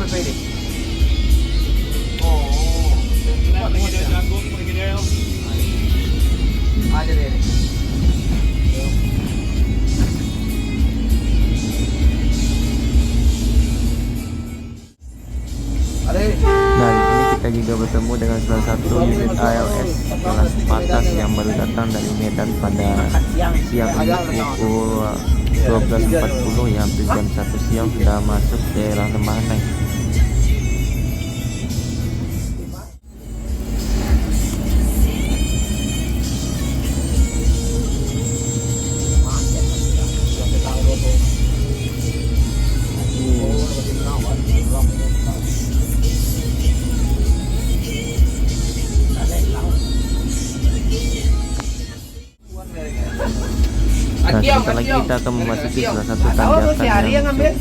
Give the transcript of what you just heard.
pwede. Oo. Lagi daw jagung, lagi daw. Ada deh. Ada. Nah, di sini kita juga bertemu dengan salah satu unit ALS kelas patas yang baru datang dari Medan pada siang ini pukul 12.40 ya, hampir jam 1 siang sudah masuk daerah Lemhanai. Nah, sebentar lagi kita akan memasuki salah satu tanjakan yang cukup